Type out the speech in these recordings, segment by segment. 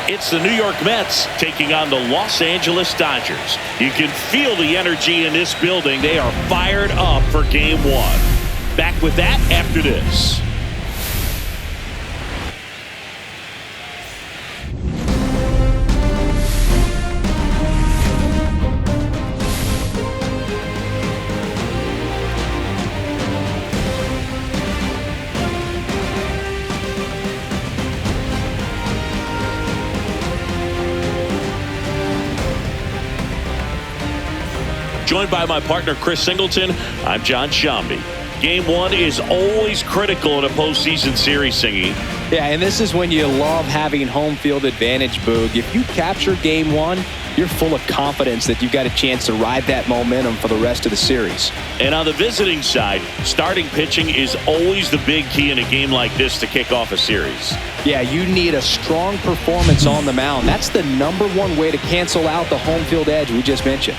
It's the New York Mets taking on the Los Angeles Dodgers. You can feel the energy in this building. They are fired up for Game 1. Back with that after this. Joined by my partner Chris Singleton, I'm John Shambi. Game 1 is always critical in a postseason series, Singy. Yeah, and this is when you love having home field advantage, Boog. If you capture Game 1, you're full of confidence that you've got a chance to ride that momentum for the rest of the series. And on the visiting side, starting pitching is always the big key in a game like this to kick off a series. Yeah, you need a strong performance on the mound. That's the #1 way to cancel out the home field edge we just mentioned.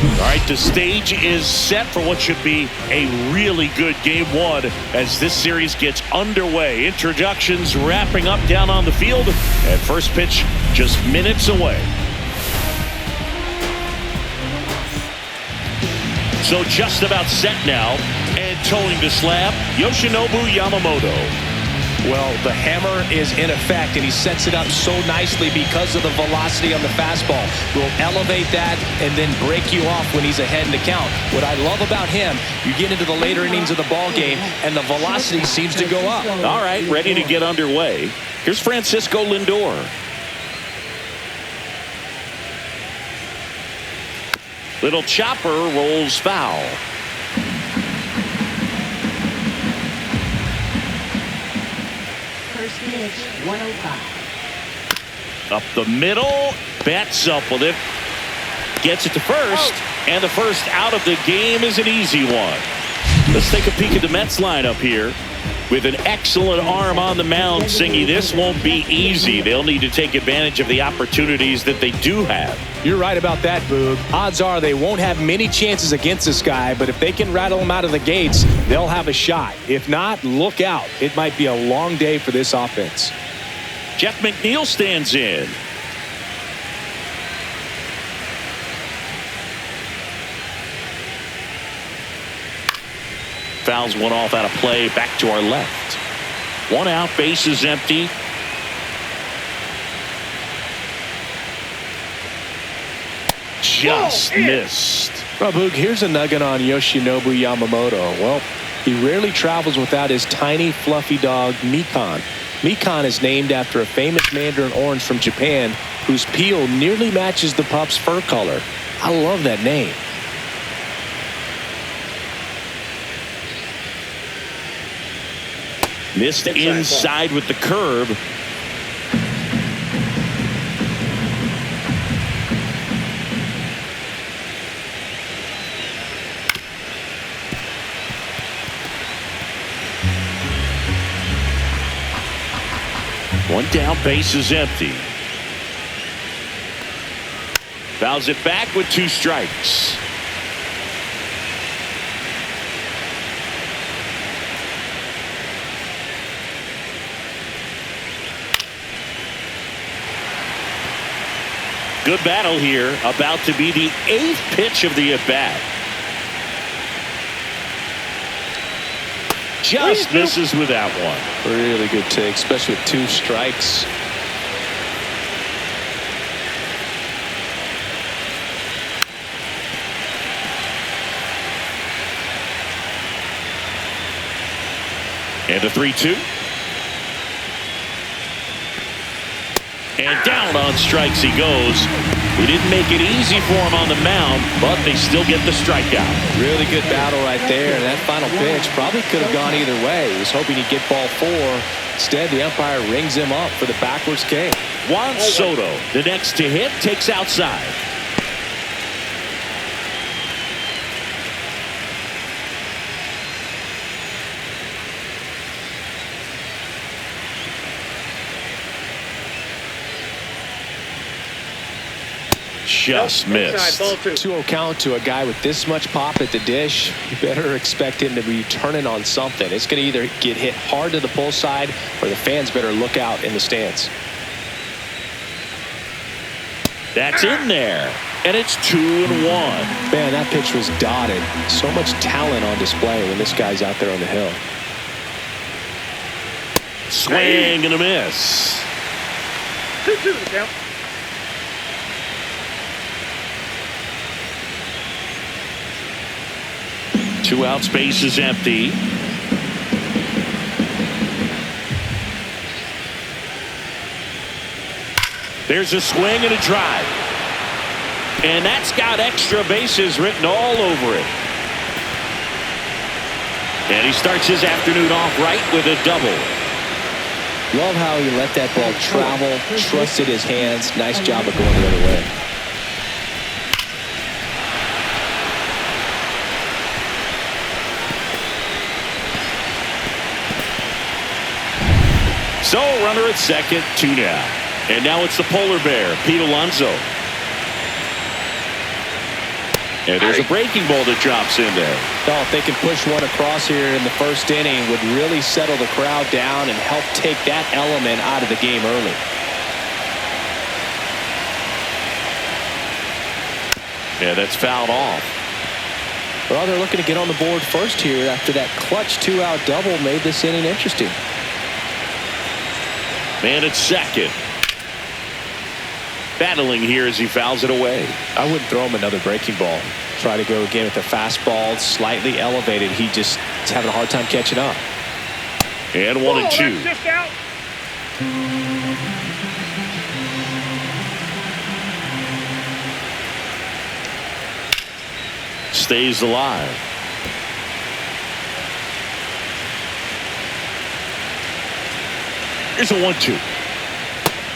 All right, the stage is set for what should be a really good Game 1 as this series gets underway. Introductions wrapping up down on the field, and first pitch just minutes away. So just about set now, and towing the slab, Yoshinobu Yamamoto. Well, the hammer is in effect, and he sets it up so nicely because of the velocity on the fastball. Will elevate that and then break you off when he's ahead in the count. What I love about him, you get into the later innings of the ball game, and the velocity seems to go up. All right, ready to get underway. Here's Francisco Lindor. Little chopper rolls foul. First pitch, 105. Up the middle, bats up with it, gets it to first, and the first out of the game is an easy one. Let's take a peek at the Mets lineup here. With an excellent arm on the mound, Singy, this won't be easy. They'll need to take advantage of the opportunities that they do have. You're right about that, Boog. Odds are they won't have many chances against this guy, but if they can rattle him out of the gates, they'll have a shot. If not, look out. It might be a long day for this offense. Jeff McNeil stands in. Fouls one off out of play, back to our left. One out, base is empty. Just missed. Well, Boog, here's a nugget on Yoshinobu Yamamoto. Well, he rarely travels without his tiny, fluffy dog, Mikan. Mikan is named after a famous mandarin orange from Japan whose peel nearly matches the pup's fur color. I love that name. Missed inside with the curve. One down, base is empty. Fouls it back with 2 strikes. Good battle here, about to be the 8th pitch of the at-bat. Just misses with that one. Really good take, especially with 2 strikes. And a 3-2. And down on strikes he goes. He didn't make it easy for him on the mound, but they still get the strikeout. Really good battle right there. And that final pitch probably could have gone either way. He was hoping he'd get ball 4. Instead, the umpire rings him up for the backwards K. Juan Soto, the next to hit, takes outside. Just missed. 2-0 count to a guy with this much pop at the dish. You better expect him to be turning on something. It's going to either get hit hard to the pull side or the fans better look out in the stands. That's in there. And it's 2-1. Man, that pitch was dotted. So much talent on display when this guy's out there on the hill. Swing and a miss. 2-2 the count. Two out, space is empty. There's a swing and a drive. And that's got extra bases written all over it. And he starts his afternoon off right with a double. Love how he let that ball travel, trusted his hands. Nice job of going the other way. So runner at second, 2 now. And now it's the polar bear, Pete Alonso. And there's a breaking ball that drops in there. Oh, if they can push one across here in the first inning, would really settle the crowd down and help take that element out of the game early. Yeah, that's fouled off. Well, they're looking to get on the board first here after that clutch 2-out double made this inning interesting. Man at second. Battling here as he fouls it away. I wouldn't throw him another breaking ball. Try to go again with the fastball, slightly elevated. He just is having a hard time catching up. And 1-2. Just out. Stays alive. Here's a 1-2.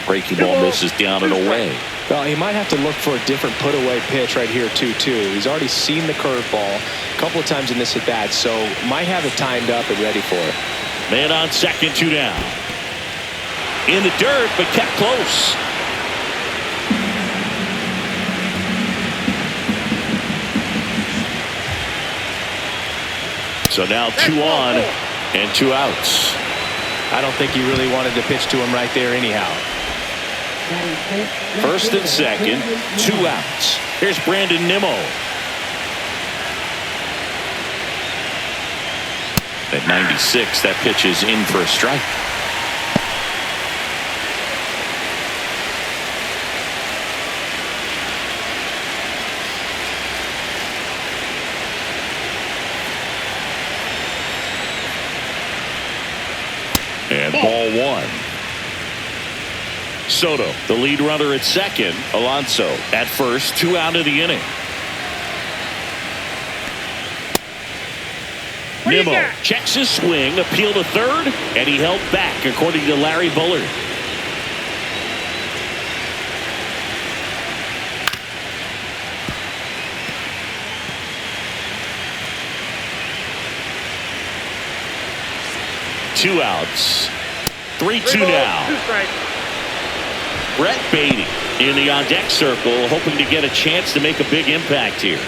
Breaking ball misses down and away. Well, he might have to look for a different put-away pitch right here, 2-2. He's already seen the curveball a couple of times in this at-bat, so might have it timed up and ready for it. Man on second, 2 down. In the dirt, but kept close. So now 2 on and 2 outs. I don't think he really wanted to pitch to him right there anyhow. First and second, 2 outs. Here's Brandon Nimmo. At 96, that pitch is in for a strike. And ball 1. Soto, the lead runner at second. Alonso at first, 2 out of the inning. Nimmo checks his swing, appeal to third, and he held back, according to Larry Bullard. Two outs. 3-2 now. Brett Beatty in the on-deck circle, hoping to get a chance to make a big impact here.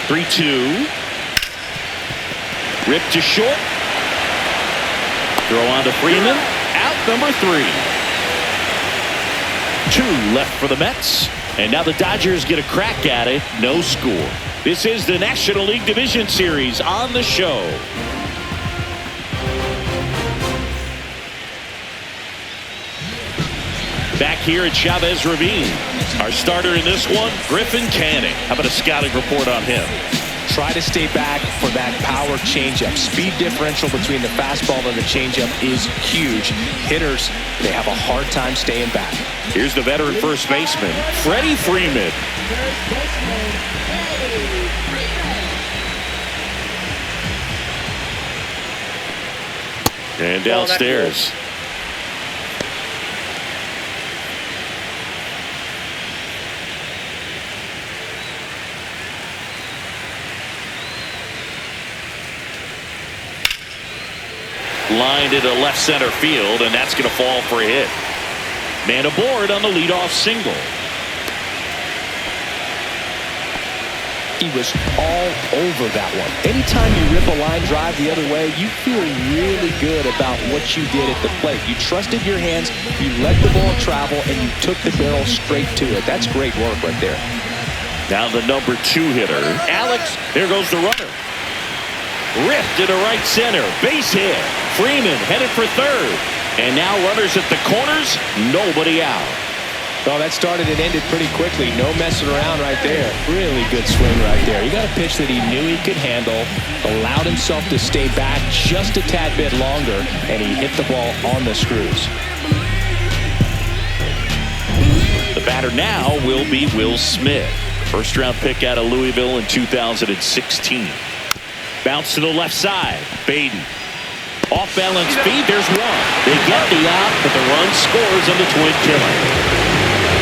(3-2). Ripped to short. Throw on to Freeman. Out number 3. 2 left for the Mets. And now the Dodgers get a crack at it. No score. This is the National League Division Series on the show. Back here at Chavez Ravine. Our starter in this one, Griffin Canning. How about a scouting report on him? Try to stay back for that power changeup. Speed differential between the fastball and the changeup is huge. Hitters, they have a hard time staying back. Here's the veteran first baseman, Freddie Freeman. And downstairs. Lined into left center field, and that's going to fall for a hit. Man aboard on the leadoff single. He was all over that one. Anytime you rip a line drive the other way, you feel really good about what you did at the plate. You trusted your hands, you let the ball travel, and you took the barrel straight to it. That's great work right there. Now the number 2 hitter, Alex. There goes the runner. Ripped into right center. Base hit. Freeman headed for third. And now runners at the corners. Nobody out. Well, that started and ended pretty quickly. No messing around right there. Really good swing right there. He got a pitch that he knew he could handle, allowed himself to stay back just a tad bit longer, and he hit the ball on the screws. The batter now will be Will Smith. First-round pick out of Louisville in 2016. Bounce to the left side. Beatty. Off-balance feed. There's one. They get the out, but the run scores on the twin killer.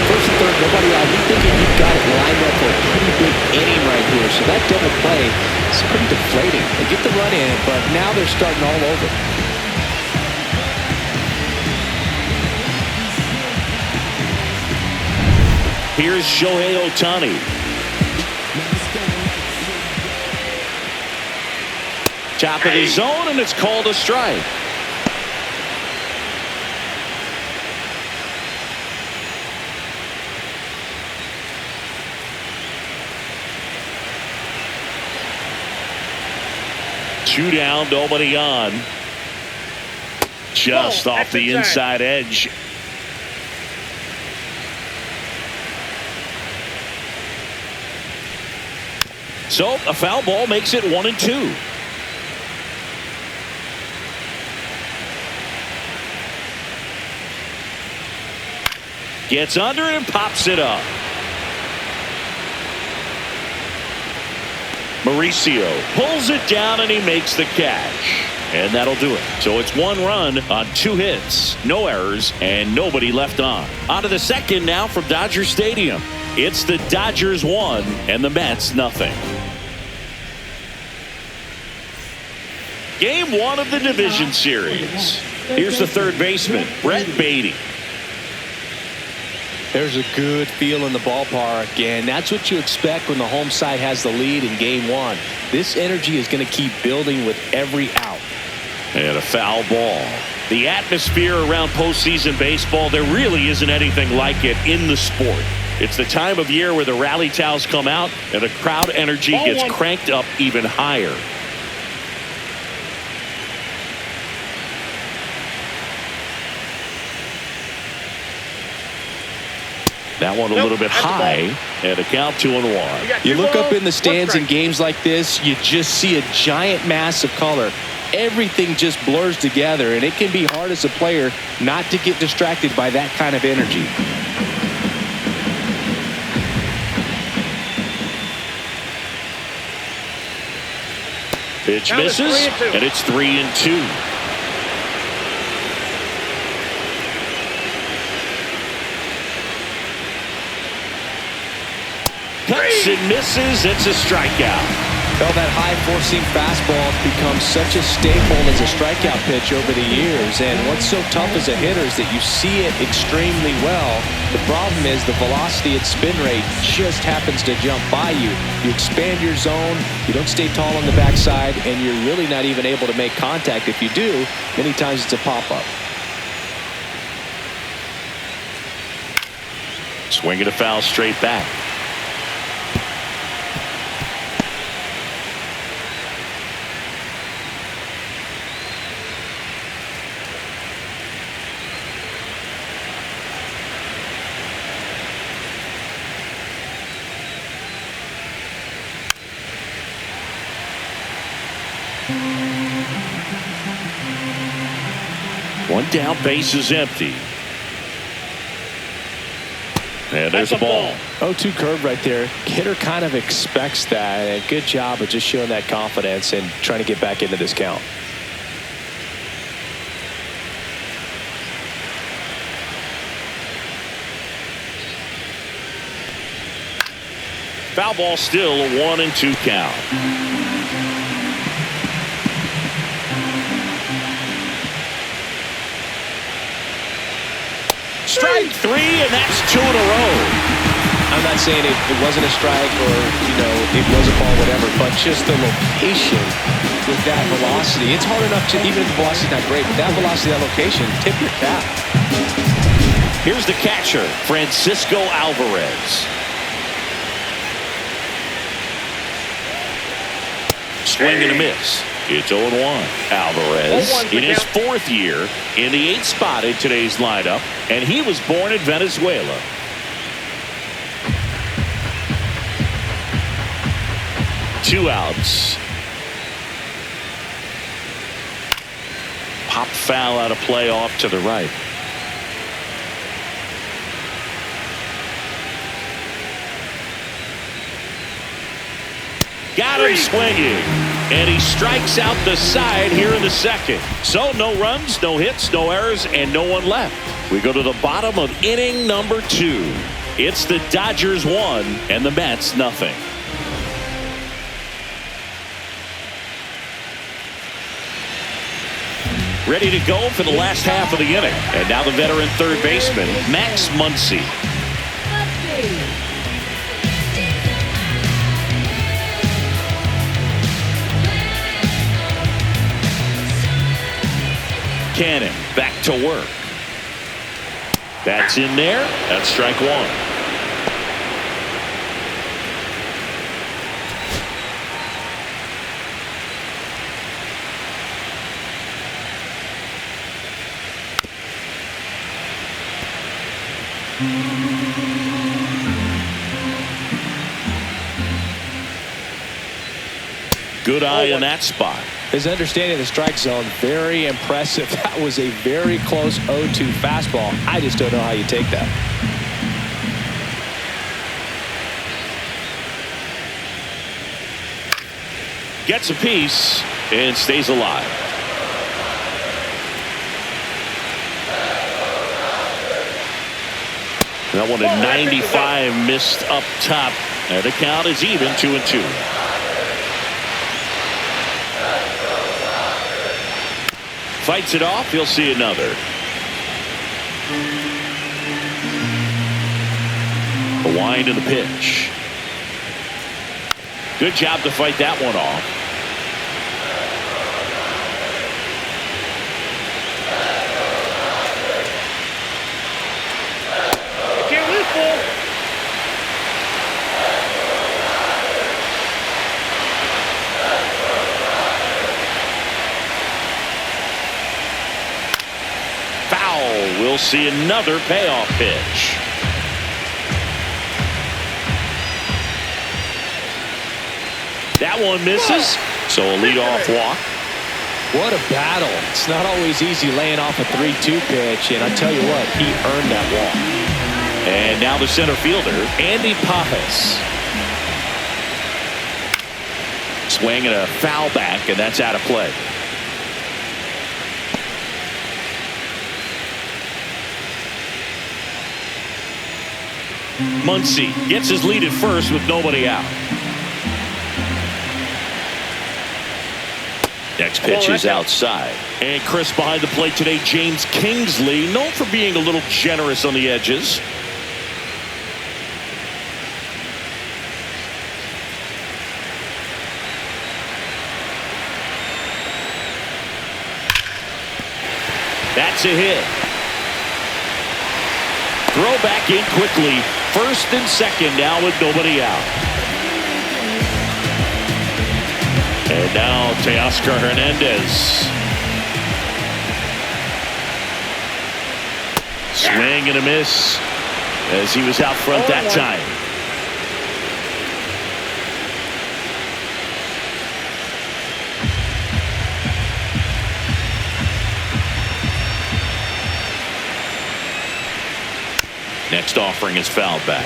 First and third, nobody out. You're thinking you've got it lined up for a pretty big inning right here. So that double play is pretty deflating. They get the run in, but now they're starting all over. Here's Shohei Ohtani. Top of the zone, and it's called a strike. Two down, nobody on. Just off the inside edge. So a foul ball makes it 1-2. Gets under it and pops it up. Mauricio pulls it down and he makes the catch. And that'll do it. So it's 1 run on 2 hits, no errors, and nobody left on. On to the second now from Dodger Stadium. It's the Dodgers 1 and the Mets nothing. Game 1 of the division series. Here's the third baseman, Brett Beatty. There's a good feel in the ballpark, and that's what you expect when the home side has the lead in game 1. This energy is going to keep building with every out. And a foul ball. The atmosphere around postseason baseball, there really isn't anything like it in the sport. It's the time of year where the rally towels come out and the crowd energy gets cranked up even higher. That one a little bit high, and a count 2-1. You look up in the stands in games like this, you just see a giant mass of color. Everything just blurs together, and it can be hard as a player not to get distracted by that kind of energy. Pitch misses, and it's 3-2. Cuts and misses. It's a strikeout. Well, that high four-seam fastball has become such a staple as a strikeout pitch over the years. And what's so tough as a hitter is that you see it extremely well. The problem is the velocity and spin rate just happens to jump by you. You expand your zone, you don't stay tall on the backside, and you're really not even able to make contact. If you do, many times it's a pop-up. Swinging a foul straight back. One down, base is empty. And there's a ball. 0-2 curve right there. Hitter kind of expects that. And good job of just showing that confidence and trying to get back into this count. Foul ball, still a 1-2 count. Strike 3, and that's 2 in a row. I'm not not saying it wasn't a strike or, you know, it was a ball, whatever, but just the location with that velocity. It's hard enough to, even if the velocity's not great, but that velocity, that location, tip your cap. Here's the catcher, Francisco Alvarez. Swing and a miss. It's 0-1. Alvarez in his 4th year in the 8th spot in today's lineup, and he was born in Venezuela. Two outs. Pop foul out of play off to the right. Got him swinging, and he strikes out the side here in the 2nd. So no runs, no hits, no errors, and no one left. We go to the bottom of inning number 2. It's the Dodgers 1 and the Mets nothing. Ready to go for the last half of the inning. And now the veteran third baseman, Max Muncy. Cannon back to work. That's in there. That's strike 1. Good eye in that spot. His understanding of the strike zone, very impressive. That was a very close 0-2 fastball. I just don't know how you take that. Gets a piece and stays alive. That one at 95 missed up top. And the count is even 2-2. Fights it off. He'll see another. The wind of the pitch. Good job to fight that one off. Can't lose, Bull. We'll see another payoff pitch. That one misses. So a leadoff walk. What a battle. It's not always easy laying off a 3-2 pitch, and I tell you what, he earned that walk. And now the center fielder, Andy Pajas. Swing and a foul back, and that's out of play. Muncy gets his lead at first with nobody out. Next pitch is outside. And Chris behind the plate today, James Kingsley, known for being a little generous on the edges. That's a hit. Throw back in quickly. First and second now with nobody out. And now Teoscar Hernandez. Swing and a miss as he was out front that time. Next offering is fouled back.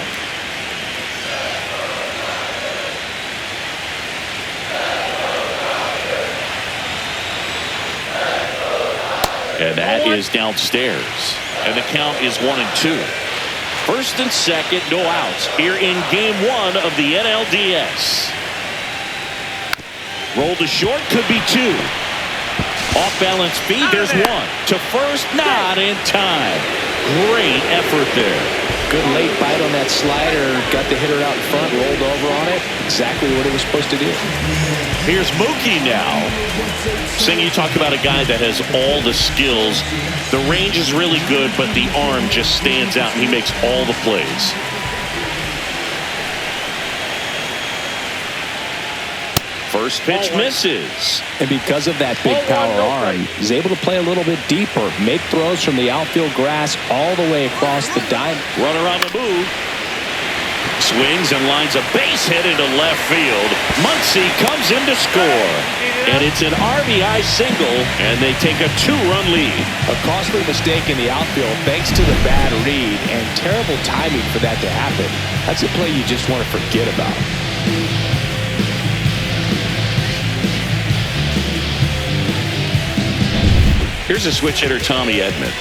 And that is downstairs. And the count is 1-2. First and second, no outs here in game 1 of the NLDS. Roll to short, could be 2. Off balance feed, there's 1. To first, not in time. Great effort there. Good late bite on that slider. Got the hitter out in front, rolled over on it. Exactly what it was supposed to do. Here's Mookie now. Sing, you talk about a guy that has all the skills. The range is really good, but the arm just stands out, and he makes all the plays. First pitch misses. And because of that big power arm, he's able to play a little bit deeper, make throws from the outfield grass all the way across the diamond. Runner on the move. Swings and lines a base hit into left field. Muncy comes in to score. And it's an RBI single, and they take a 2-run lead. A costly mistake in the outfield thanks to the bad read and terrible timing for that to happen. That's a play you just want to forget about. Here's a switch hitter, Tommy Edman.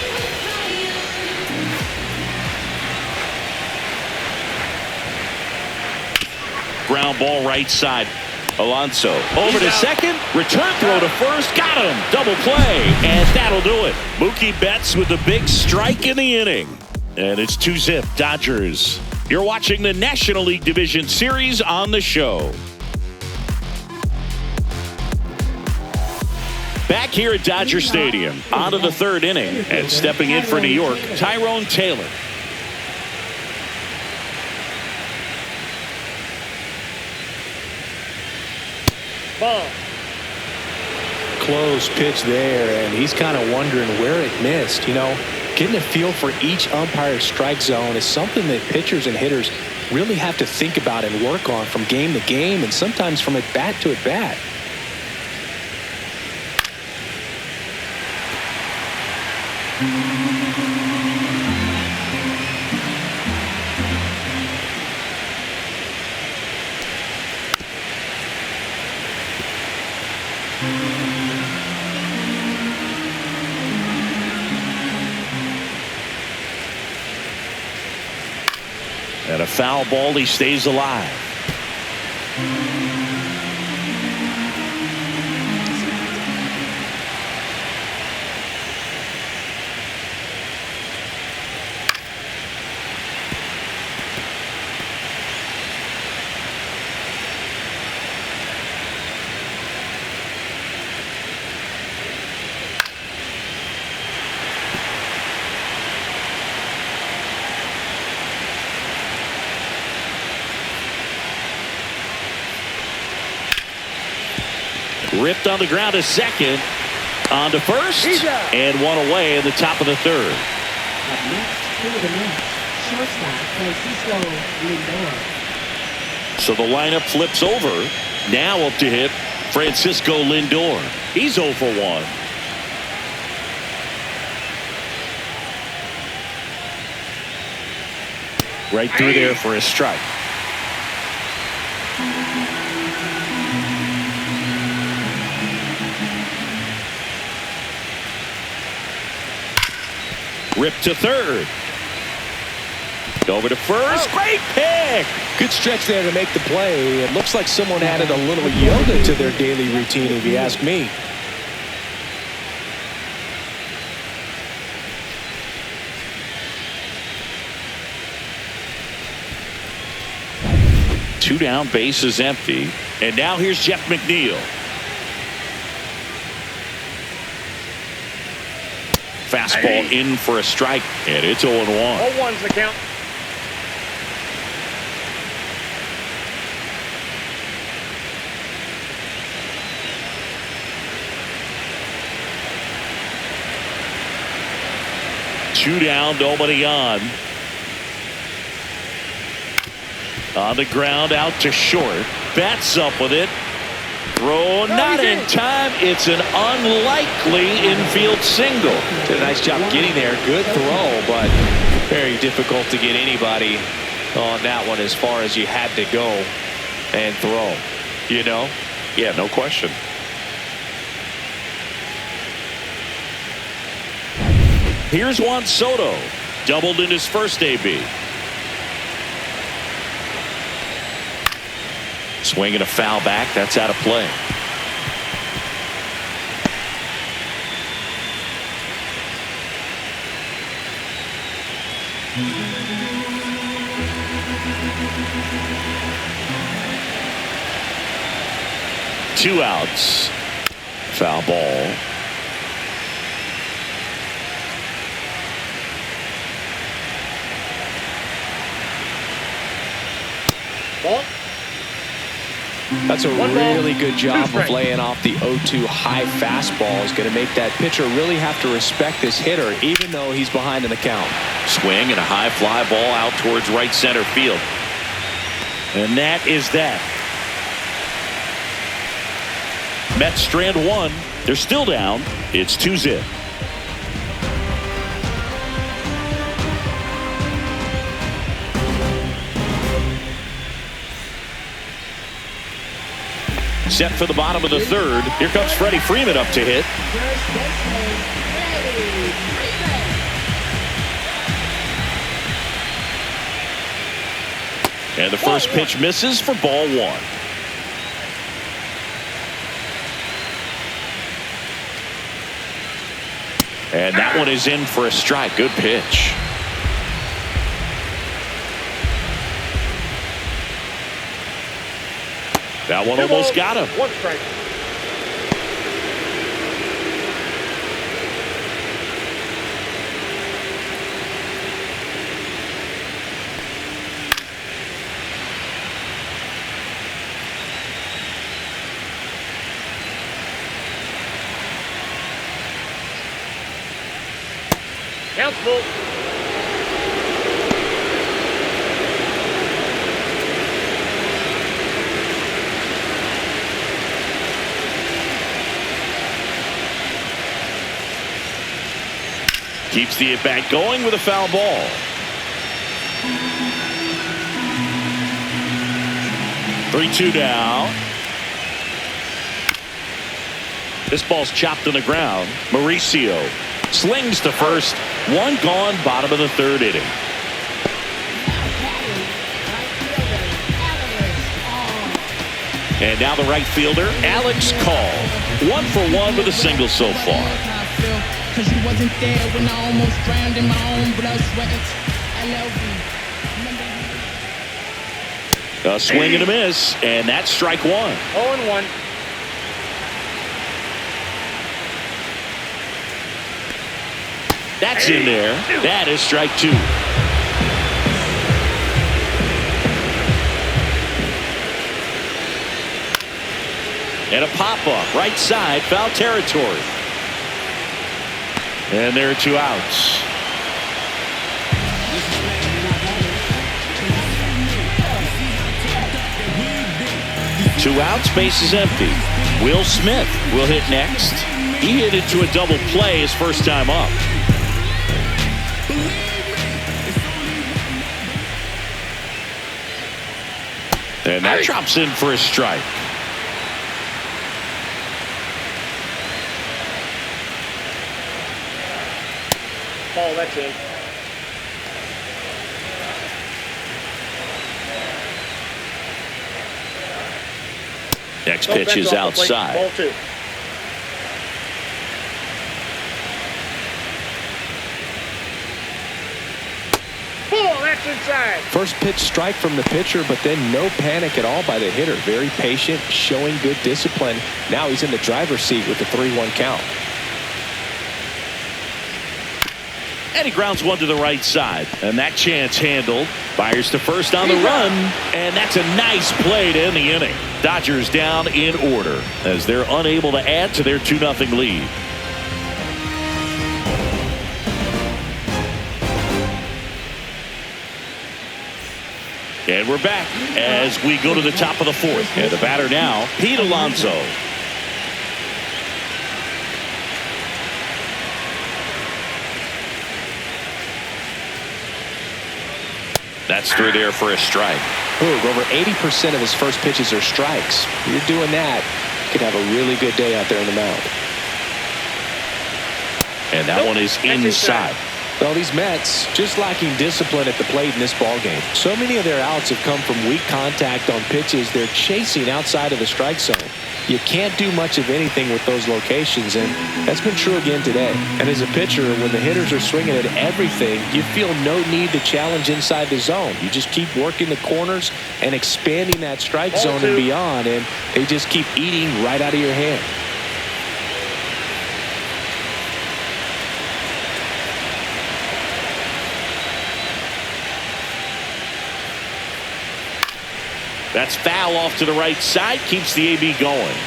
Ground ball right side. Alonso over to second. Return throw to first. Got him. Double play. And that'll do it. Mookie Betts with a big strike in the inning. And it's 2-zip Dodgers. You're watching the National League Division Series on the show. Back here at Dodger Stadium, on to the third inning, and stepping in for New York, Tyrone Taylor. Ball. Close pitch there, and he's kind of wondering where it missed. You know, getting a feel for each umpire's strike zone is something that pitchers and hitters really have to think about and work on from game to game, and sometimes from at bat to at bat. And a foul ball, he stays alive. Ripped on the ground to second. On to first. And one away in the top of the third. Up next, for the Mets, shortstop Francisco Lindor. So the lineup flips over. Now up to hit Francisco Lindor. He's 0 for 1. Right through there for a strike. Ripped to third. Over to first. Great pick. Good stretch there to make the play. It looks like someone added a little yoga to their daily routine, if you ask me. Two down, base is empty. And now here's Jeff McNeil. Fastball in for a strike, and it's 0-1. 0-1's the count. Two down, nobody on. On the ground, out to short. Bats up with it. Throw not in time. It's an unlikely infield single. Did a nice job getting there. Good throw, but very difficult to get anybody on that one as far as you had to go and throw. You know? Yeah, no question. Here's Juan Soto. Doubled in his first AB. Swinging a foul back. That's out of play. Two outs. Foul ball. Ball. That's a One ball, really good job two strikes. of laying off the 0-2 high fastball. Is going to make that pitcher really have to respect this hitter, even though he's behind in the count. Swing and a high fly ball out towards right center field. And that is that. Mets strand one. They're still down. It's 2-0. Set for the bottom of the third. Here comes Freddie Freeman up to hit. First baseman, Freddie Freeman. And the first pitch misses for ball one. And that one is in for a strike. Good pitch. That one almost got him. One strike. Count's full. Keeps the at-bat going with a foul ball. Three-two now. This ball's chopped on the ground. Mauricio slings to first. One gone, bottom of the third inning. And now the right fielder, Alex Call. 1 for 1 with a single so far. Cause you wasn't there when I almost drowned in my own blood, sweat. NLDS. A swing and a miss, and that's strike one. 0-1. That's in there. That is strike two. And a pop-up, right side, foul territory. And there are two outs. Two outs, base is empty. Will Smith will hit next. He hit into a double play his first time up. And that drops in for a strike. Ball, that's in. Next pitch is outside. Ball two. Ball, that's inside. First pitch strike from the pitcher, but then no panic at all by the hitter. Very patient, showing good discipline. Now he's in the driver's seat with the 3-1 count. And he grounds one to the right side. And that chance handled. Fires to first on the run. And that's a nice play to end the inning. Dodgers down in order as they're unable to add to their 2-0 lead. And we're back as we go to the top of the fourth. And the batter now, Pete Alonso. That's through there for a strike. Hoog, over 80% of his first pitches are strikes. You're doing that, you could have a really good day out there in the mound. And that one is inside. Well, these Mets just lacking discipline at the plate in this ballgame. So many of their outs have come from weak contact on pitches they're chasing outside of the strike zone. you can't do much of anything with those locations, and that's been true again today. And as a pitcher, when the hitters are swinging at everything, you feel no need to challenge inside the zone. You just keep working the corners and expanding that strike zone and beyond, and they just keep eating right out of your hand. That's foul off to the right side. Keeps the AB going.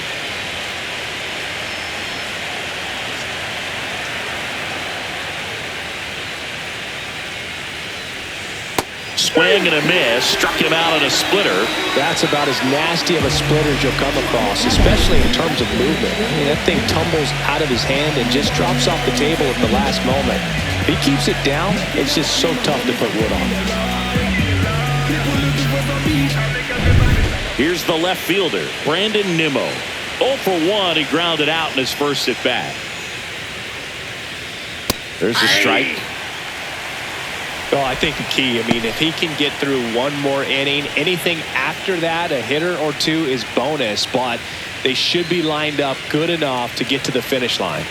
Swing and a miss. Struck him out on a splitter. That's about as nasty of a splitter as you'll come across, especially in terms of movement. I mean, that thing tumbles out of his hand and just drops off the table at the last moment. If he keeps it down, it's just so tough to put wood on. Here's the left fielder, Brandon Nimmo. 0 for 1. He grounded out in his first at bat. There's a strike. Well, I think the key, I mean, if he can get through one more inning, anything after that, a hitter or two is bonus, but they should be lined up good enough to get to the finish line.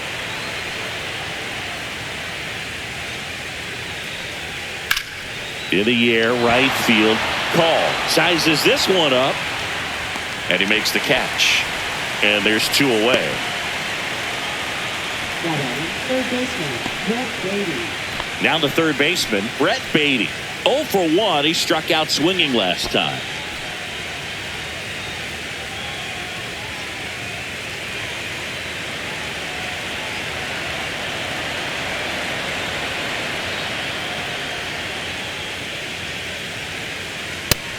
In the air, right field. Call. Sizes this one up. And he makes the catch. And there's 2 away. Third baseman, Brett Beatty. Now the third baseman, Brett Beatty. 0 for 1. He struck out swinging last time.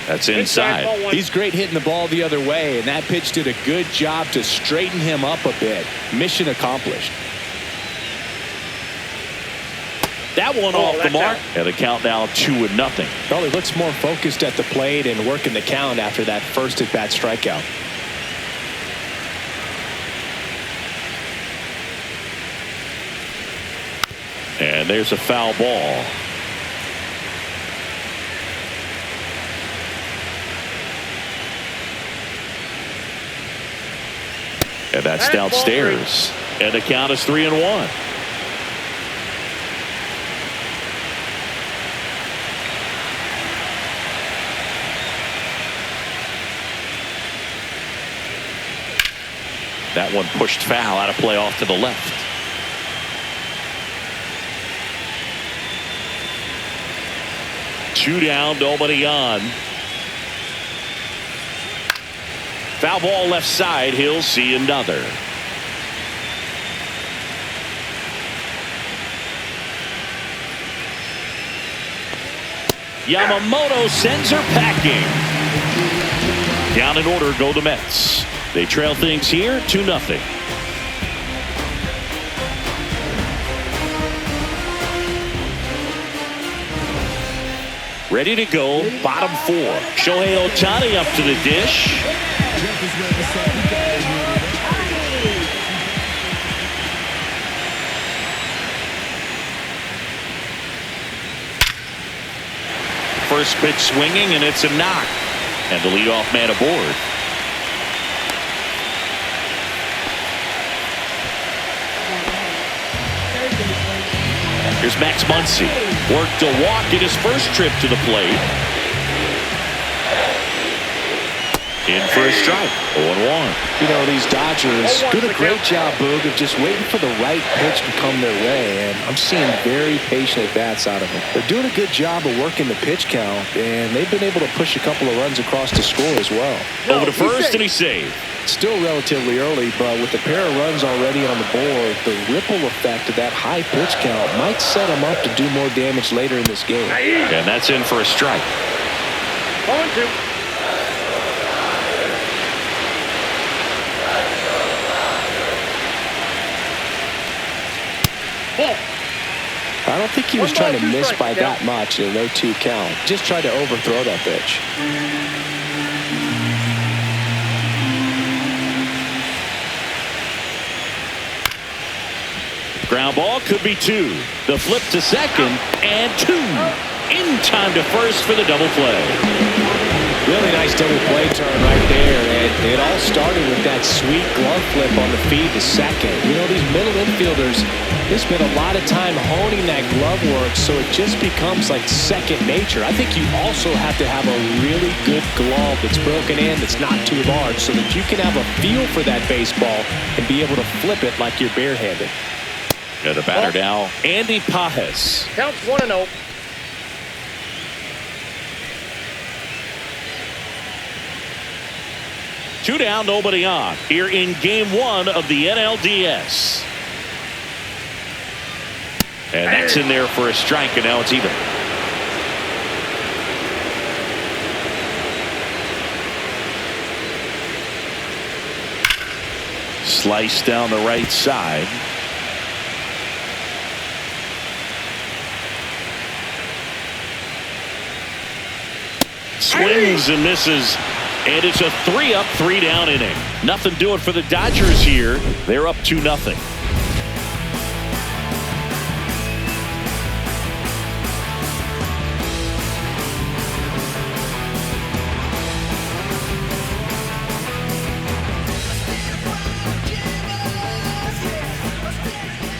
That's inside. He's great hitting the ball the other way, and that pitch did a good job to straighten him up a bit. Mission accomplished. That one off the mark. And the count now 2-0. Well, he looks more focused at the plate and working the count after that first at-bat strikeout. And there's a foul ball. And that's downstairs. And the count is 3-1. That one pushed foul out of play off to the left. Two down, nobody on. Foul ball left side. He'll see another. Yamamoto sends her packing. Down in order go the Mets. They trail things here 2-0. Ready to go, bottom 4. Shohei Ohtani up to the dish. First pitch swinging, and it's a knock. And the leadoff man aboard. Here's Max Muncy. Worked a walk in his first trip to the plate. In for a strike. 0-1. You know, these Dodgers do a great job, Boog, of just waiting for the right pitch to come their way. And I'm seeing very patient at-bats out of them. They're doing a good job of working the pitch count, and they've been able to push a couple of runs across the score as well. Over to first, and he saved. Still relatively early, but with the pair of runs already on the board, the ripple effect of that high pitch count might set them up to do more damage later in this game. And that's in for a strike. 0-2. I don't think he was trying to miss by that much in a 0-2 count. Just tried to overthrow that pitch. Ground ball could be 2. The flip to second, and 2. In time to first for the double play. Really nice double play turn right there. And it all started with that sweet glove flip on the feed to second. You know, these middle infielders, they spend a lot of time honing that glove work, so it just becomes like second nature. I think you also have to have a really good glove that's broken in, that's not too large, so that you can have a feel for that baseball and be able to flip it like you're barehanded. Yeah, the batter now, Andy Pajes. Counts 1-0. Two down, nobody on. Here in game one of the NLDS. And that's in there for a strike, and now it's even. Slice down the right side. Swings and misses. And it's a 3-up, 3-down inning. Nothing doing for the Dodgers here. They're up 2-0.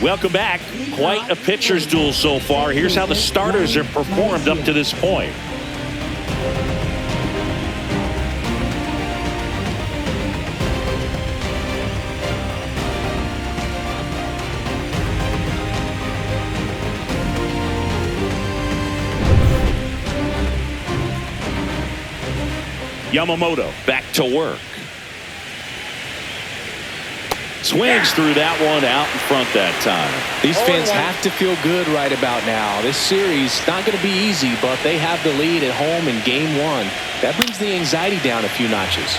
Welcome back. Quite a pitcher's duel so far. Here's how the starters have performed up to this point. Yamamoto back to work. Swings through that one out in front that time. These fans have to feel good right about now. This series not going to be easy, but they have the lead at home in game one. That brings the anxiety down a few notches.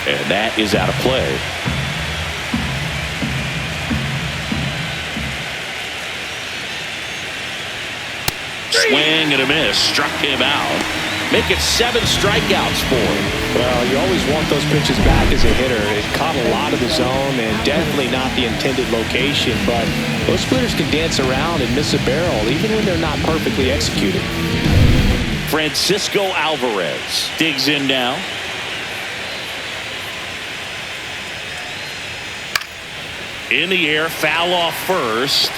And that is out of play. Swing and a miss. Struck him out. Make it 7 strikeouts for him. Well, you always want those pitches back as a hitter. It caught a lot of the zone and definitely not the intended location, but those splitters can dance around and miss a barrel even when they're not perfectly executed. Francisco Alvarez digs in now. In the air, foul off first.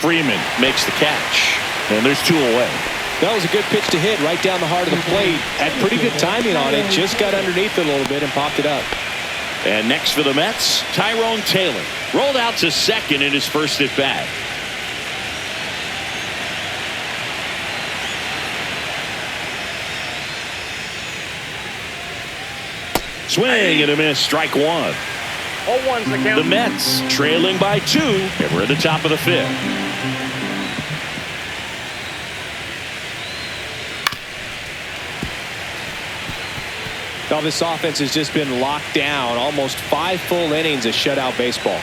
Freeman makes the catch. And there's 2 away. That was a good pitch to hit right down the heart of the plate. Had pretty good timing on it. Just got underneath it a little bit and popped it up. And next for the Mets, Tyrone Taylor. Rolled out to second in his first at bat. Swing and a miss. Strike 1. 0-1's the count. The Mets trailing by 2. And we're at the top of the 5th. Now this offense has just been locked down. Almost 5 full innings of shutout baseball.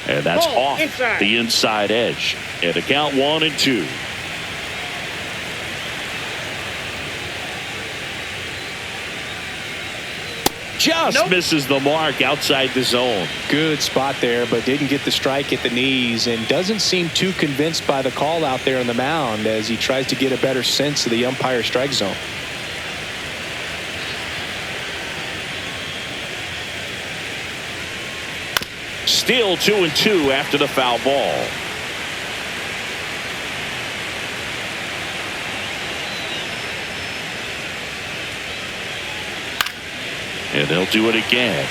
And that's off inside. the inside edge. And a count 1-2. Just misses the mark outside the zone. Good spot there, but didn't get the strike at the knees and doesn't seem too convinced by the call out there on the mound as he tries to get a better sense of the umpire strike zone. Still 2-2 after the foul ball. And they'll do it again.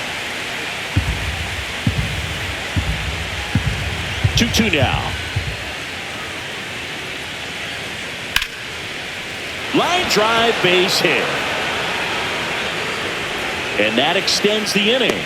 2-2 now. Line drive, base hit. And that extends the inning.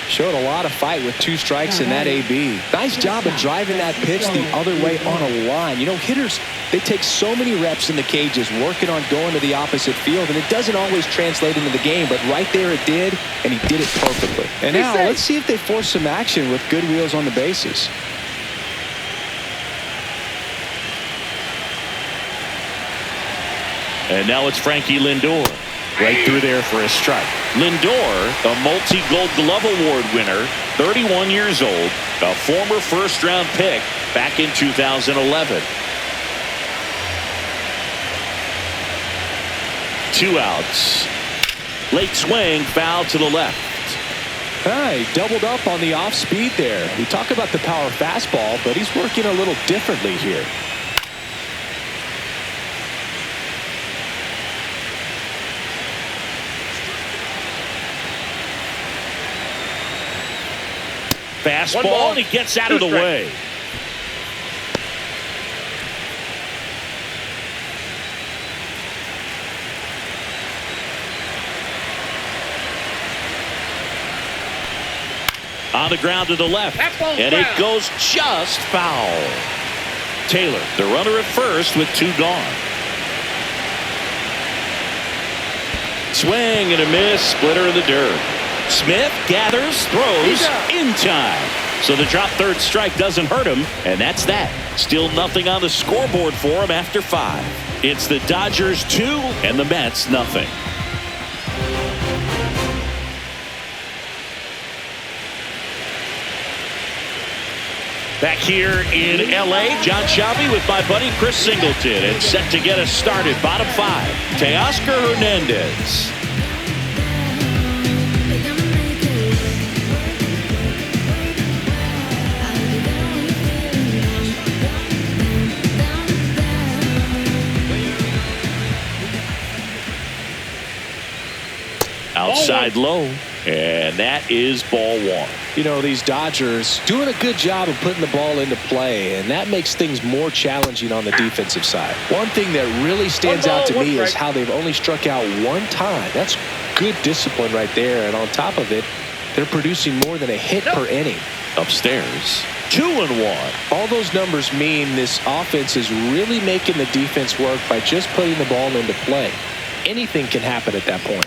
Showed a lot of fight with 2 strikes in that AB. Nice job of driving that pitch the other way on a line. You know, hitters, they take so many reps in the cages working on going to the opposite field, and it doesn't always translate into the game, but right there it did, and he did it perfectly. And now let's see if they force some action with good wheels on the bases. And now it's Frankie Lindor. Right through there for a strike. Lindor, a multi-Gold Glove Award winner, 31 years old, a former first-round pick, back in 2011. 2 outs. Late swing, foul to the left. He doubled up on the off speed there. We talk about the power fastball, but he's working a little differently here. Fastball, and he gets out of the way. On the ground to the left, and it goes just foul. Taylor, the runner at first with 2 gone. Swing and a miss, splitter in the dirt. Smith gathers, throws in time. So the drop third strike doesn't hurt him, and that's that. Still nothing on the scoreboard for him after 5. It's the Dodgers 2 and the Mets nothing. Back here in L.A., John Shelby with my buddy Chris Singleton, and set to get us started. Bottom 5, Teoscar Hernandez. Outside low, and that is ball 1. You know, these Dodgers doing a good job of putting the ball into play, and that makes things more challenging on the defensive side. One thing that really stands out to me is how they've only struck out 1 time. That's good discipline right there, and on top of it, they're producing more than a hit per inning. Upstairs, 2-1. All those numbers mean this offense is really making the defense work by just putting the ball into play. Anything can happen at that point.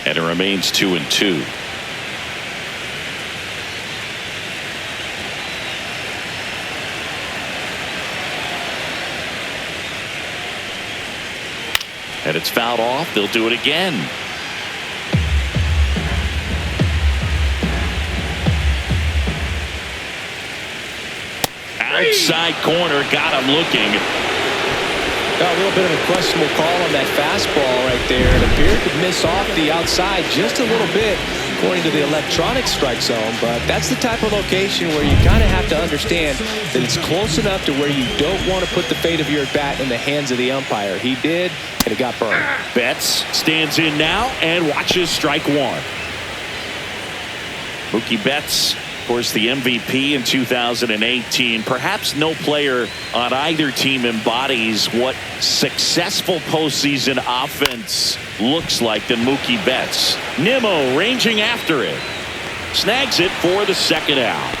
And it remains 2-2. And it's fouled off. They'll do it again. Outside corner, got him looking. A little bit of a questionable call on that fastball right there. It appeared to miss off the outside just a little bit according to the electronic strike zone, but that's the type of location where you kind of have to understand that it's close enough to where you don't want to put the fate of your at-bat in the hands of the umpire. He did, and it got burned. Betts stands in now and watches strike 1. Mookie Betts, of course, the MVP in 2018. Perhaps no player on either team embodies what successful postseason offense looks like than Mookie Betts. Nimmo ranging after it. Snags it for the 2nd out.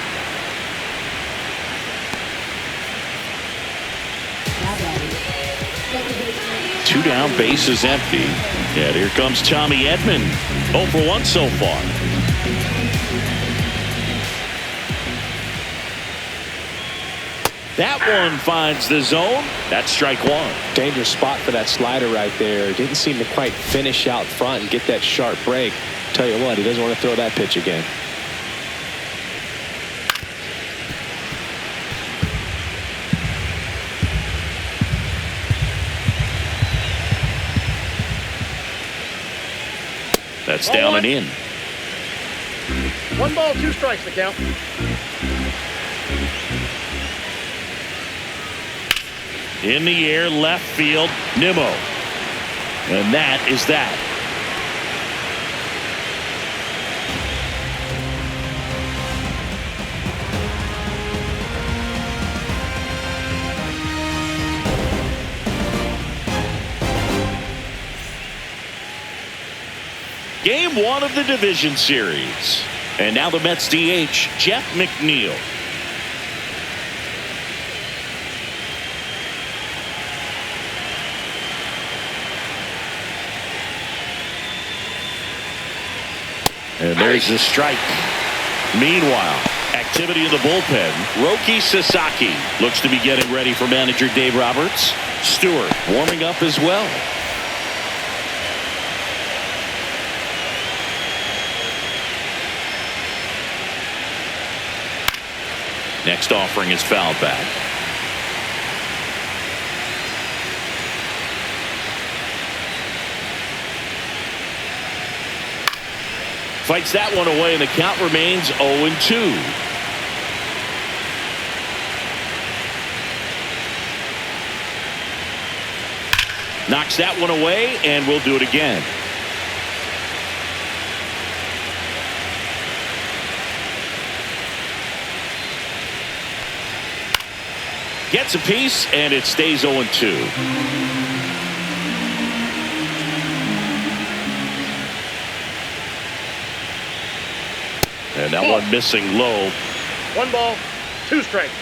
Two down, bases empty. And here comes Tommy Edman. 0 for 1 so far. That one finds the zone. That's strike 1. Dangerous spot for that slider right there. Didn't seem to quite finish out front and get that sharp break. Tell you what, he doesn't want to throw that pitch again. That's down and in. 1 ball, 2 strikes the count. In the air, left field, Nimmo. And that is that. Game 1 of the division series. And now the Mets DH, Jeff McNeil. And there's the strike. Meanwhile, activity in the bullpen. Roki Sasaki looks to be getting ready for manager Dave Roberts. Stewart warming up as well. Next offering is fouled back. Fights that one away, and the count remains 0-2. Knocks that one away, and we'll do it again. Gets a piece, and it stays 0-2. And that one missing low. 1 ball, 2 strikes.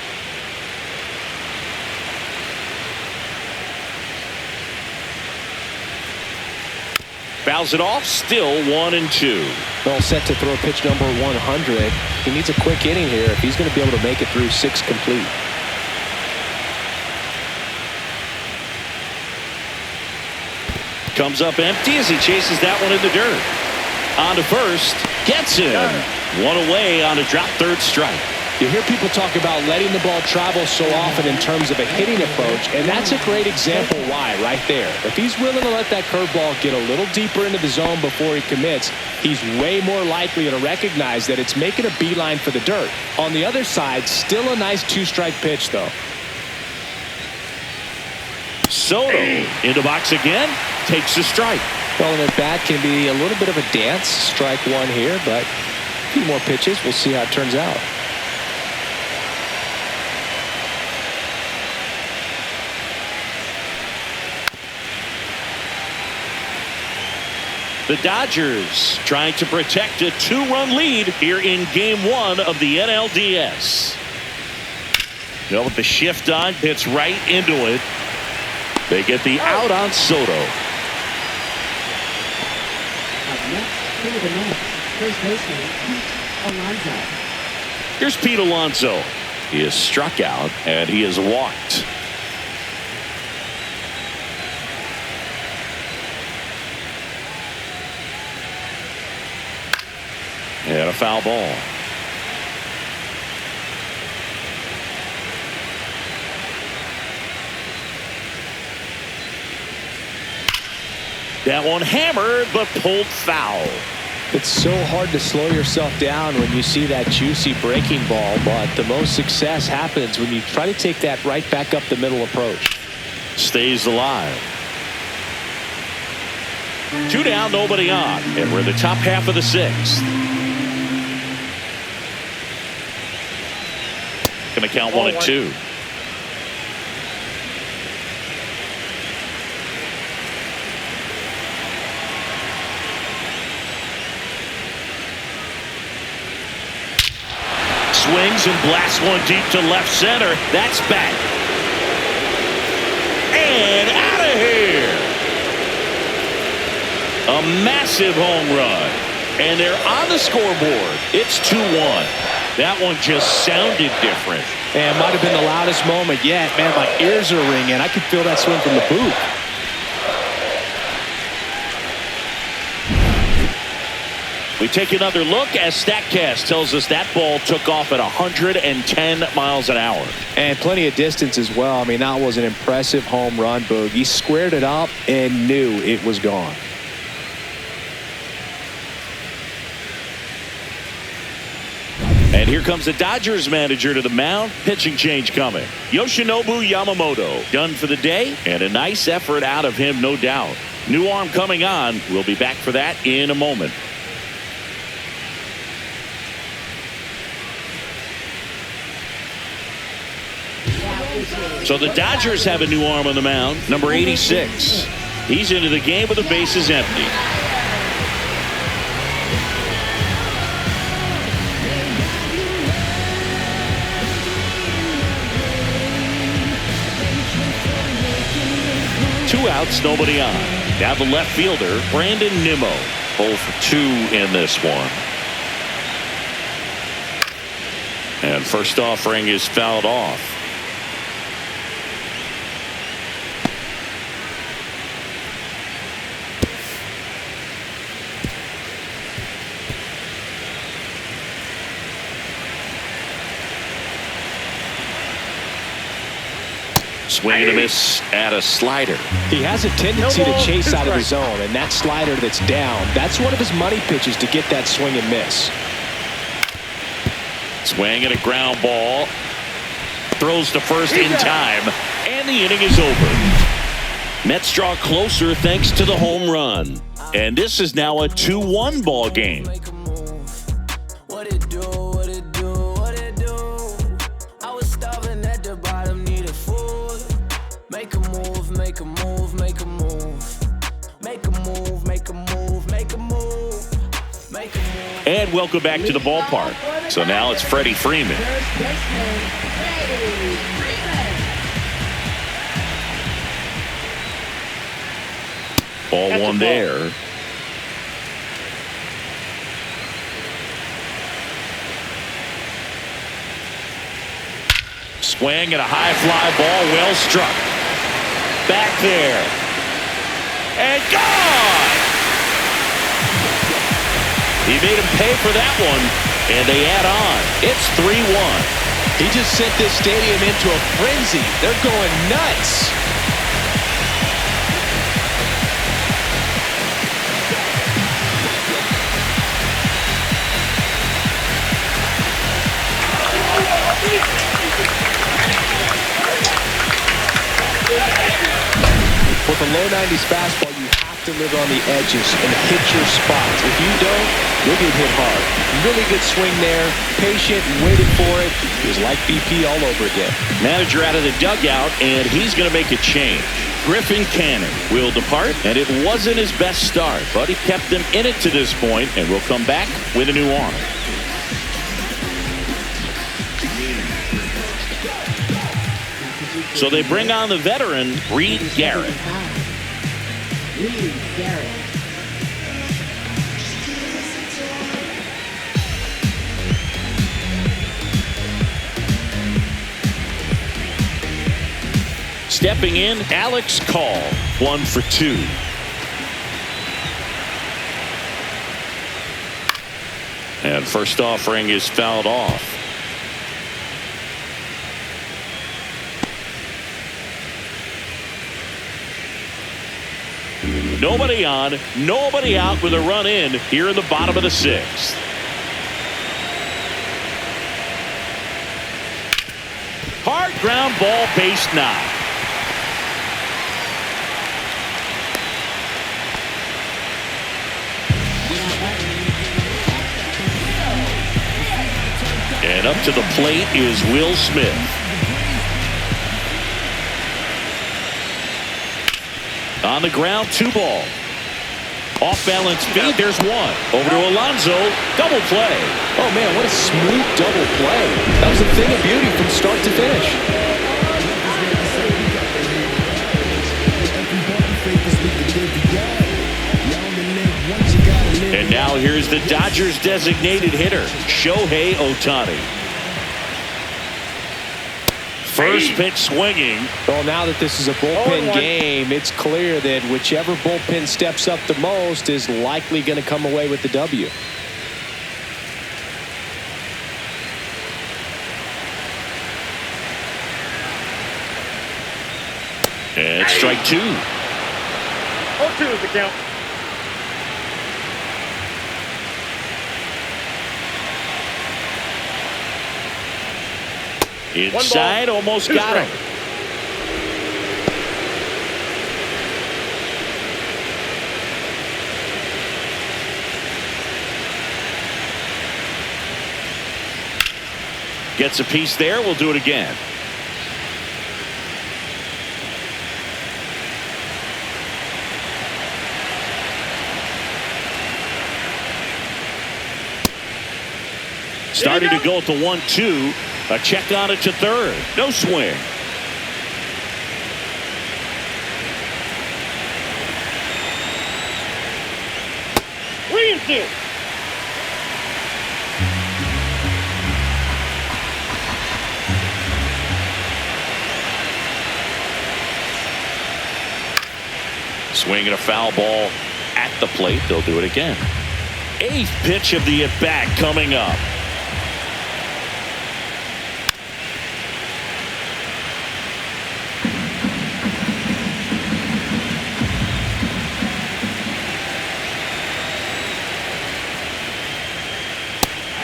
Fouls it off, still 1-2. All set to throw pitch number 100. He needs a quick inning here if he's going to be able to make it through 6 complete. Comes up empty as he chases that one in the dirt. On to first. Gets him. One away on a drop third strike. You hear people talk about letting the ball travel so often in terms of a hitting approach, and that's a great example why right there. If he's willing to let that curveball get a little deeper into the zone before he commits, he's way more likely to recognize that it's making a beeline for the dirt. On the other side, still a nice 2-strike pitch, though. Soto into box again, takes a strike. Well, and at bat can be a little bit of a dance. Strike one here, but a few more pitches. We'll see how it turns out. The Dodgers trying to protect a 2-run lead here in Game 1 of the NLDS. Well, with the shift on, hits right into it. They get the out on Soto. Up next, for the Mets, first baseman Pete Alonso. Here's Pete Alonso. He is struck out and he is walked. And a foul ball. That one hammered, but pulled foul. It's so hard to slow yourself down when you see that juicy breaking ball, but the most success happens when you try to take that right back up the middle approach. Stays alive. 2 down, nobody on, and we're in the top half of the 6th. Gonna count 1-2. Swings and blasts one deep to left center. That's back. And out of here. A massive home run. And they're on the scoreboard. It's 2-1. That one just sounded different. And might have been the loudest moment yet. Man, my ears are ringing. I could feel that swing from the booth. We take another look as StatCast tells us that ball took off at 110 miles an hour. And plenty of distance as well. I mean, that was an impressive home run, Boog. He squared it up and knew it was gone. And here comes the Dodgers manager to the mound. Pitching change coming. Yoshinobu Yamamoto done for the day, and a nice effort out of him, no doubt. New arm coming on. We'll be back for that in a moment. So the Dodgers have a new arm on the mound, number 86. He's into the game with the bases empty. Two outs, nobody on. Now the left fielder, Brandon Nimmo. 0 for 2 in this one. And first offering is fouled off. Swing and a miss at a slider. He has a tendency to chase out of the strikes. zone, and that slider that's down, that's one of his money pitches to get that swing and miss. Swing and a ground ball. Throws to first in time, and the inning is over. Mets draw closer thanks to the home run. And this is now a 2-1 ball game. What it do, what it do, what it do. I was starving at the bottom, needed food. Make a move, make a move, make a move. Make a move, make a move, make a move. Make a move. And welcome back to the ballpark. So now it's Freddie Freeman. First baseman, Freddie Freeman. Ball That's a one ball. there. Swing and a high fly ball, well struck. Back there. And gone! He made him pay for that one, and they add on. It's 3-1. He just sent this stadium into a frenzy. They're going nuts. With a low 90s fastball, you have to live on the edges and hit your spots. If you don't, you'll get hit hard. Really good swing there. Patient, waited for it. It was like BP all over again. Manager out of the dugout, and he's going to make a change. Griffin Cannon will depart, and it wasn't his best start, but he kept them in it to this point, and will come back with a new arm. So they bring on the veteran, Reed Garrett. Reed Garrett. Stepping in, Alex Call, 1 for 2. And first offering is fouled off. Nobody on, nobody out with a run in here in the bottom of the 6th. Hard ground ball, base knock. And up to the plate is Will Smith. On the ground, 2 ball. Off balance feed, there's 1. Over to Alonso, double play. Oh, man, what a smooth double play. That was a thing of beauty from start to finish. And now here's the Dodgers designated hitter, Shohei Ohtani. First pitch swinging. Well, now that this is a bullpen 0-1. game, it's clear that whichever bullpen steps up the most is likely going to come away with the W. And strike 2. 0-2 is the count. Inside, almost got him. Gets a piece there. We'll do it again. Starting to go at the 1-2. A check on it to third. No swing. Williamson. Swinging a foul ball at the plate. They'll do it again. 8th pitch of the at-bat coming up.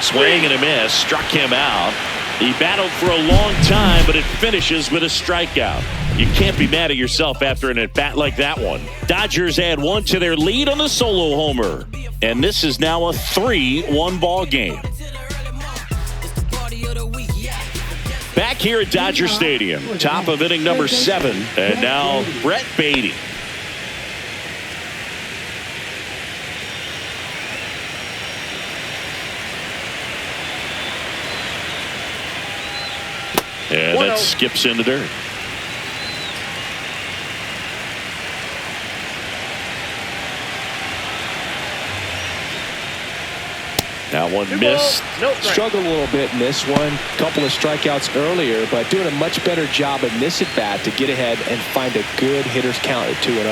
Swing and a miss. Struck him out. He battled for a long time, but it finishes with a strikeout. You can't be mad at yourself after an at-bat like that one. Dodgers add 1 to their lead on the solo homer. And this is now a 3-1 ball game. Back here at Dodger Stadium, top of inning number 7. And now Brett Beatty. And that skips in the dirt. Now one missed. Struggled a little bit in this one. Couple of strikeouts earlier, but doing a much better job in this at bat to get ahead and find a good hitter's count at 2-0.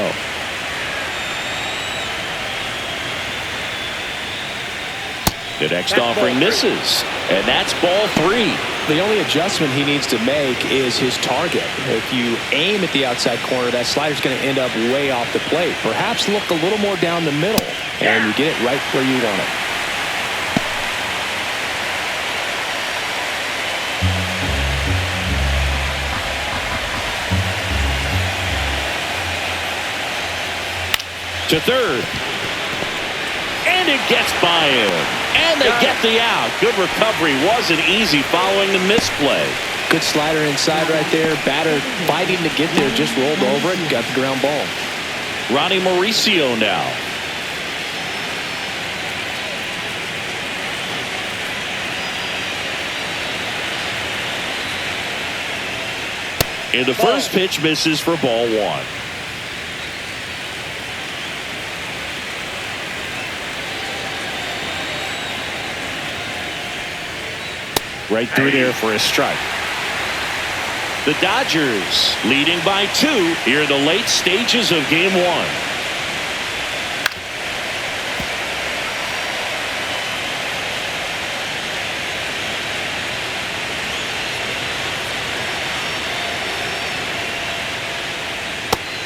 The next offering misses, and that's ball 3. The only adjustment he needs to make is his target. If you aim at the outside corner, that slider's going to end up way off the plate. Perhaps look a little more down the middle, and you get it right where you want it. To third. And it gets by him. And they get the out. Good recovery. Wasn't easy following the misplay. Good slider inside right there. Batter fighting to get there. Just rolled over it and got the ground ball. Ronnie Mauricio now. And the first pitch misses for ball 1. Right through there for a strike. The Dodgers leading by 2 here in the late stages of game 1.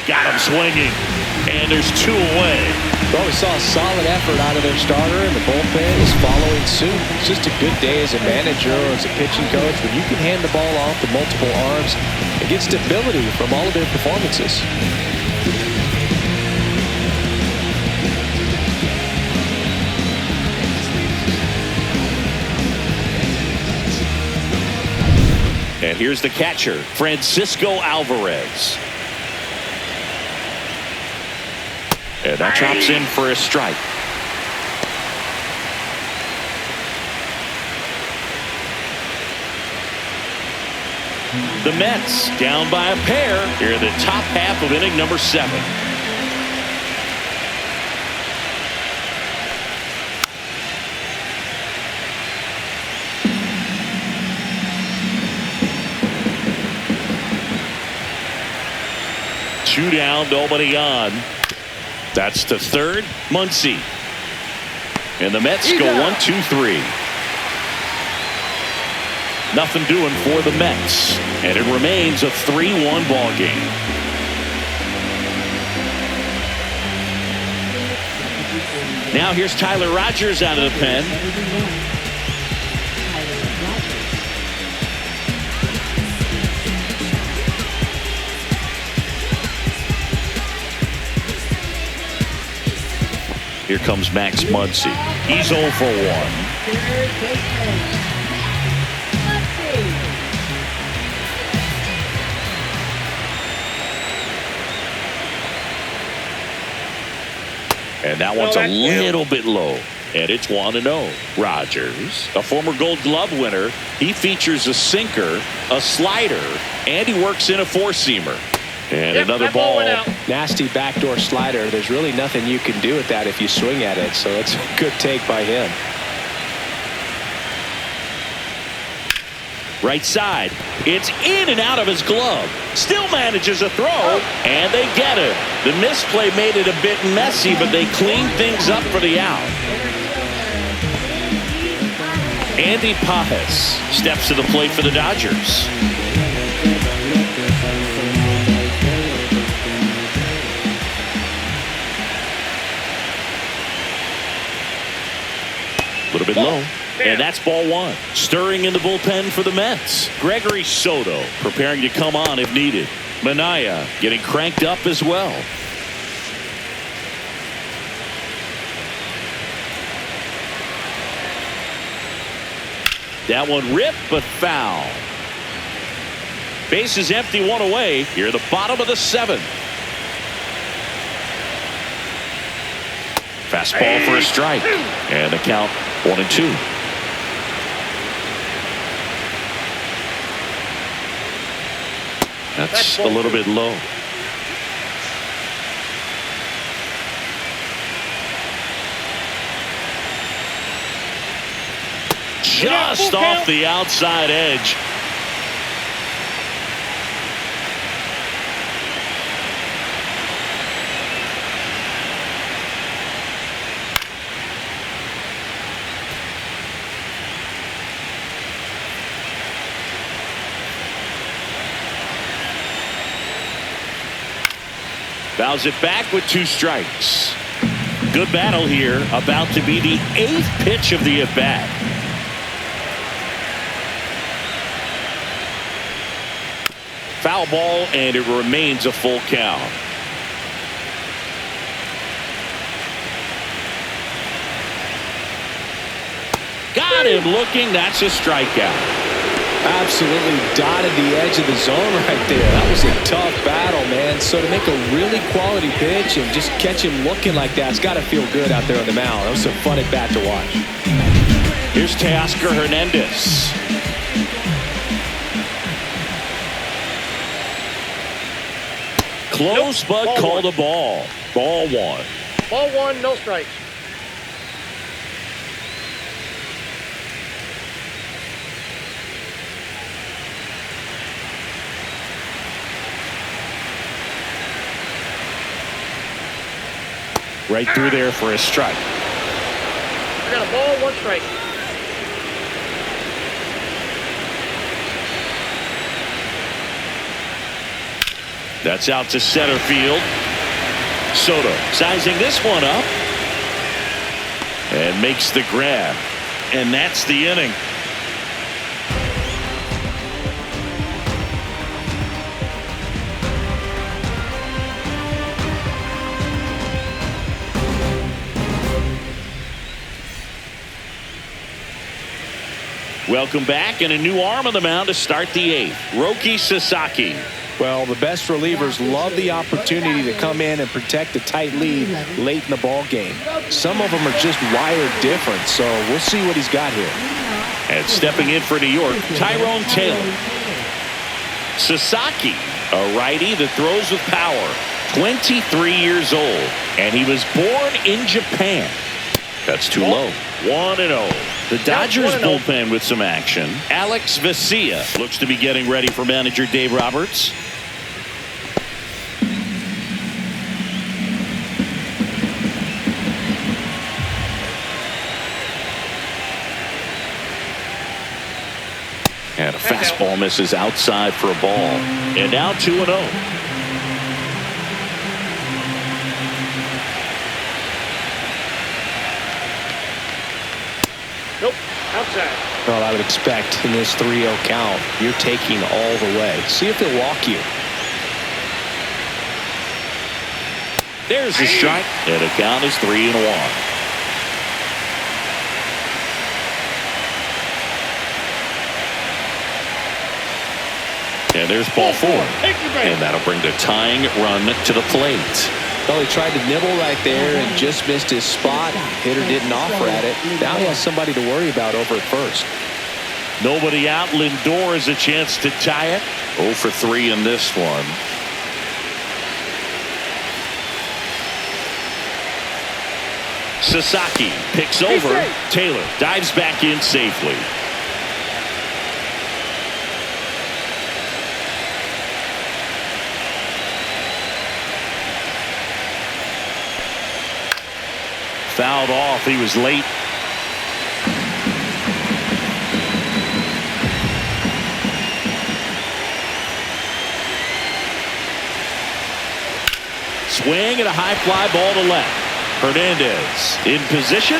Got him swinging, and there's 2 away. Well, we saw a solid effort out of their starter, and the bullpen is following suit. It's just a good day as a manager or as a pitching coach when you can hand the ball off to multiple arms and get stability from all of their performances. And here's the catcher, Francisco Alvarez. And that drops in for a strike. The Mets down by a pair here in the top half of inning number 7. Two down, nobody on. That's to third, Muncy. And the Mets go 1-2-3. Nothing doing for the Mets. And it remains a 3-1 ball game. Now here's Tyler Rogers out of the pen. Here comes Max Muncy. He's 0 for 1. And that one's a little bit low. And it's 1-0. Rogers, a former Gold Glove winner, he features a sinker, a slider, and he works in a four-seamer. And another ball. Nasty backdoor slider. There's really nothing you can do with that if you swing at it. So it's a good take by him. Right side. It's in and out of his glove. Still manages a throw. And they get it. The misplay made it a bit messy, but they cleaned things up for the out. Andy Pajes steps to the plate for the Dodgers. A little bit low. And that's ball one. Stirring in the bullpen for the Mets. Gregory Soto preparing to come on if needed. Minaya getting cranked up as well. That one ripped but foul. Base is empty, one away. Here at the bottom of the seventh. Fastball for a strike. And the count 1-2. That's a little bit low. Just off the outside edge. Fouls it back with 2 strikes. Good battle here. About to be the 8th pitch of the at-bat. Foul ball, and it remains a full count. Got him looking. That's a strikeout. Absolutely dotted the edge of the zone right there. That was a tough battle, man. So to make a really quality pitch and just catch him looking like that, it's got to feel good out there on the mound. That was a fun at bat to watch. Here's Teoscar Hernandez. Close, but called a ball. Ball one. Ball one, no strikes. Right through there for a strike. We got a ball, 1 strike. That's out to center field. Soto sizing this one up. And makes the grab. And that's the inning. Welcome back, and a new arm on the mound to start the 8th. Roki Sasaki. Well, the best relievers love the opportunity to come in and protect a tight lead late in the ball game. Some of them are just wired different, so we'll see what he's got here. And stepping in for New York, Tyrone Taylor. Sasaki, a righty that throws with power. 23 years old, and he was born in Japan. That's too low. 1-0. The Dodgers bullpen with some action. Alex Vesia looks to be getting ready for manager Dave Roberts. And a fastball misses outside for a ball. And now 2-0. Nope, outside. Well, I would expect in this 3-0 count, you're taking all the way. See if he'll walk you. There's the strike, and the count is 3-1. And there's ball 4. And that'll bring the tying run to the plate. Well, he tried to nibble right there and just missed his spot. Hitter didn't offer at it. Now he has somebody to worry about over at first. Nobody out. Lindor has a chance to tie it. 0 for 3 in this one. Sasaki picks over. Taylor dives back in safely. Fouled off. He was late. Swing and a high fly ball to left. Hernandez in position.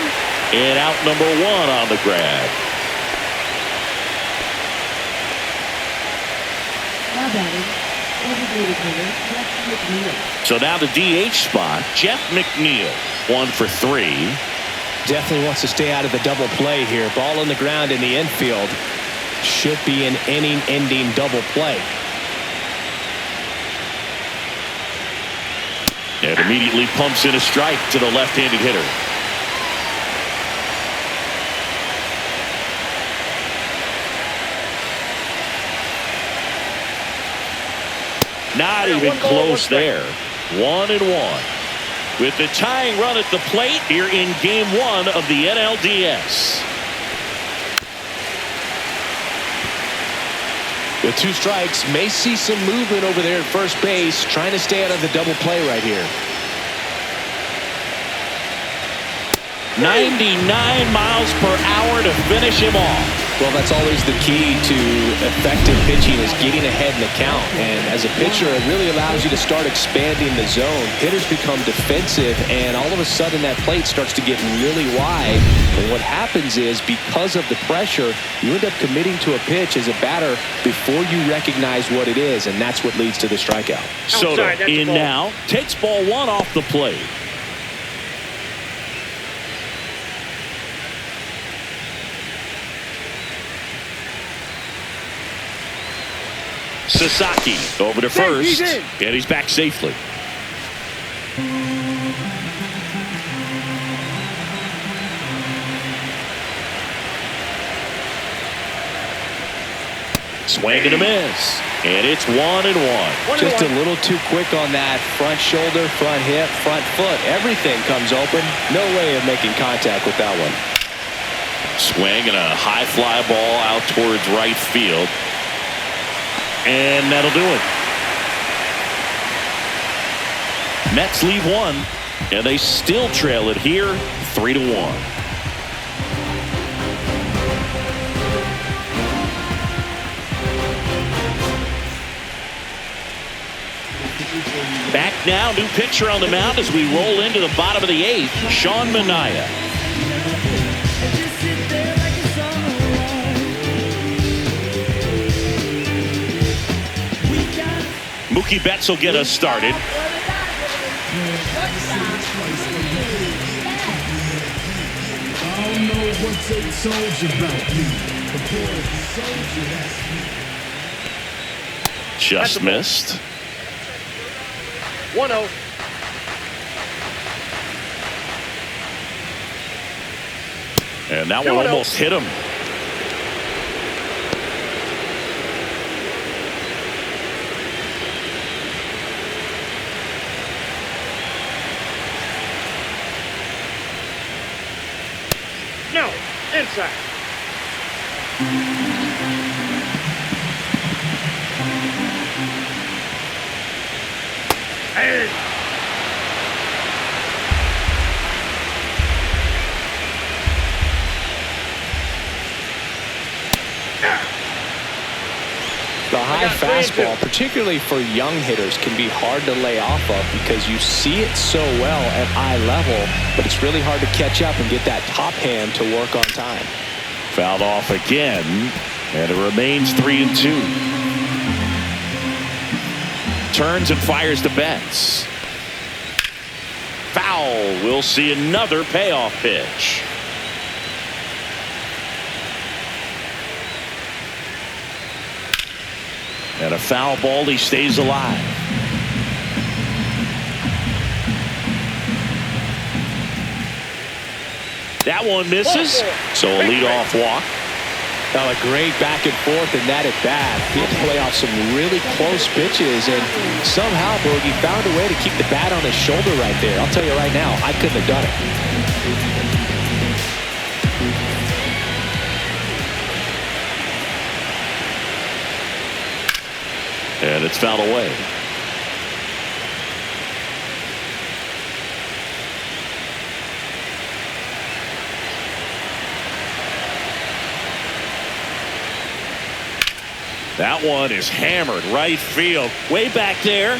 And out number 1 on the grab. Now batting, designated hitter Jeff McNeil. So now the DH spot, Jeff McNeil, 1 for 3. Definitely wants to stay out of the double play here. Ball on the ground in the infield. Should be an inning-ending double play. And immediately pumps in a strike to the left-handed hitter. Not even close there. 1-1. With the tying run at the plate here in game 1 of the NLDS. With 2 strikes, may see some movement over there at first base, trying to stay out of the double play right here. 99 miles per hour to finish him off. Well, that's always the key to effective pitching, is getting ahead in the count. And as a pitcher, it really allows you to start expanding the zone. Hitters become defensive, and all of a sudden that plate starts to get really wide. And what happens is, because of the pressure, you end up committing to a pitch as a batter before you recognize what it is, and that's what leads to the strikeout. Soto in now, takes ball 1 off the plate. Sasaki over to first, and he's back safely. Swing and a miss, and it's 1-1. Just a little too quick on that front shoulder, front hip, front foot. Everything comes open. No way of making contact with that one. Swing and a high fly ball out towards right field. And that'll do it. Mets leave 1, and they still trail it here 3-1. Back now, new pitcher on the mound as we roll into the bottom of the 8th, Sean Manaea. Mookie Betts will get us started. Just missed. 1-0. And that one almost hit him. No, inside. Hey. The high fastball, particularly for young hitters, can be hard to lay off of because you see it so well at eye level, but it's really hard to catch up and get that top hand to work on time. Fouled off again, and it remains 3-2. Turns and fires to Betts. Foul. We'll see another payoff pitch. And a foul ball. He stays alive. That one misses. So a leadoff walk. Now a great back and forth in that at bat. He had to play off some really close pitches, and somehow Boogie found a way to keep the bat on his shoulder right there. I'll tell you right now, I couldn't have done it. And it's fouled away. That one is hammered right field. Way back there.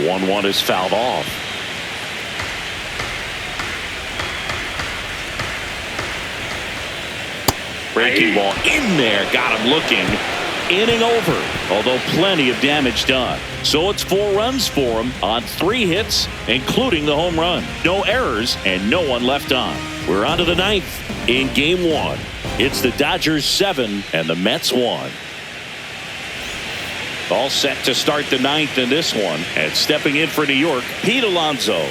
1-1 is fouled off. Breaking ball in there. Got him looking. Inning over, although plenty of damage done. So it's 4 runs for him on 3 hits, including the home run. No errors and no one left on. We're on to the 9th in game 1. It's the Dodgers 7 and the Mets 1. All set to start the 9th in this one. And stepping in for New York, Pete Alonso.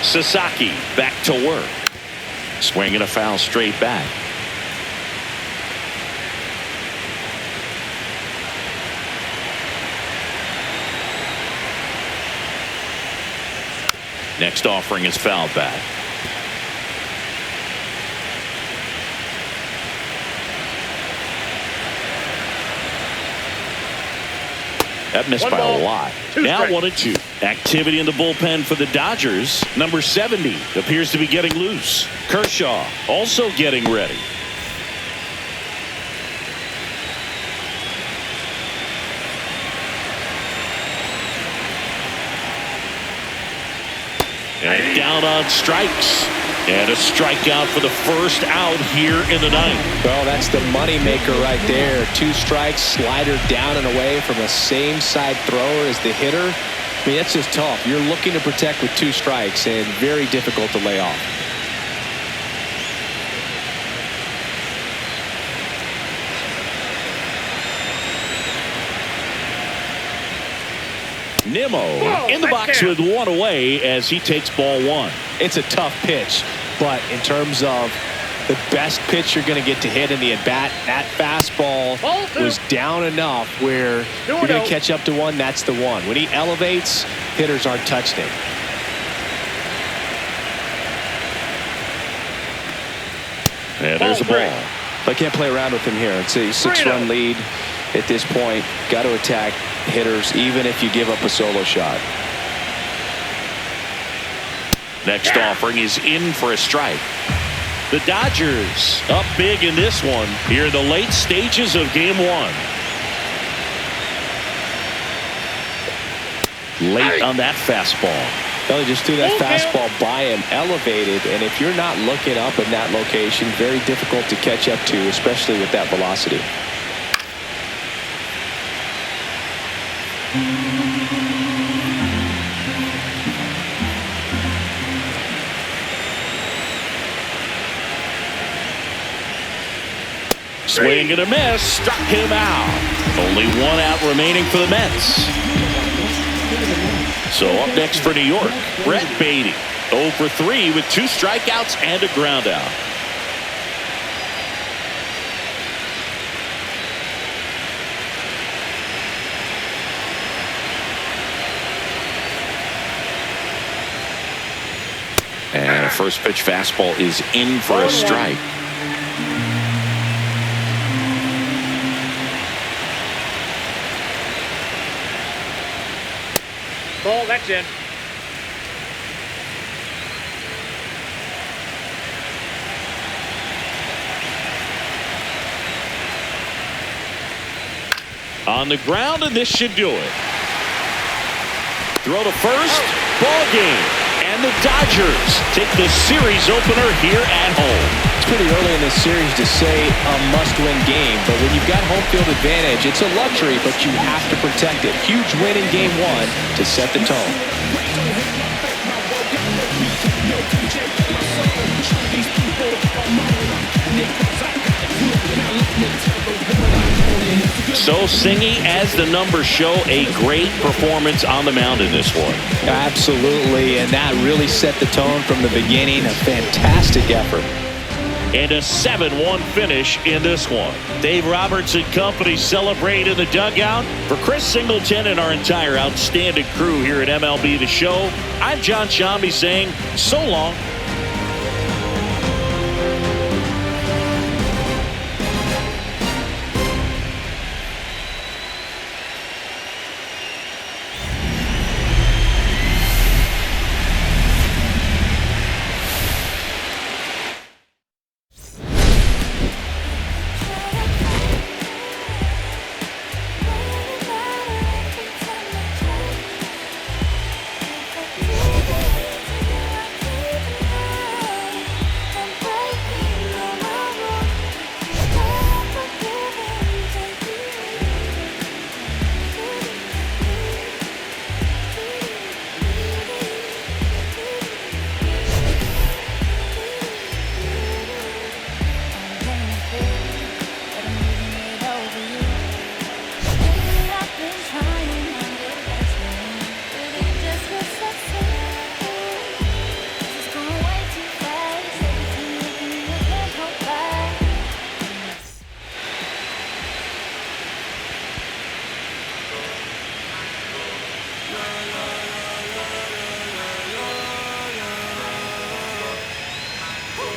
Sasaki back to work. Swinging a foul straight back. Next offering is fouled back. That missed by a lot. Now 1-2. Activity in the bullpen for the Dodgers. Number 70 appears to be getting loose. Kershaw also getting ready. And down on strikes. And a strikeout for the first out here in the 9th. Well, that's the money maker right there. 2 strikes, slider down and away from the same side thrower as the hitter. I mean, that's just tough. You're looking to protect with 2 strikes and very difficult to lay off. Nimmo in the box with 1 away as he takes ball 1. It's a tough pitch, but in terms of the best pitch you're going to get to hit in the at-bat, that fastball was down enough where you're going to catch up to 1. That's the one. When he elevates, hitters aren't touching it. And there's a ball. I can't play around with him here. It's a 6-run lead at this point. Got to attack hitters even if you give up a solo shot. Next offering is in for a strike. The Dodgers up big in this one here in the late stages of game 1. Late on that fastball. They just threw that fastball by him, elevated, and if you're not looking up in that location, very difficult to catch up to, especially with that velocity. Swing and a miss, struck him out. Only 1 out remaining for the Mets. So up next for New York, Brett Beatty, 0 for 3 with 2 strikeouts and a ground out. And a first pitch fastball is in for a strike. Ball, that's in. On the ground, and this should do it. Throw to first, ball game. And the Dodgers take the series opener here at home. It's pretty early in this series to say a must-win game, but when you've got home field advantage, it's a luxury, but you have to protect it. Huge win in game 1 to set the tone. So Singy, as the numbers show, a great performance on the mound in this one. Absolutely, and that really set the tone from the beginning. A fantastic effort. And a 7-1 finish in this one. Dave Roberts and company celebrate in the dugout. For Chris Singleton and our entire outstanding crew here at MLB The Show, I'm John Shambi saying so long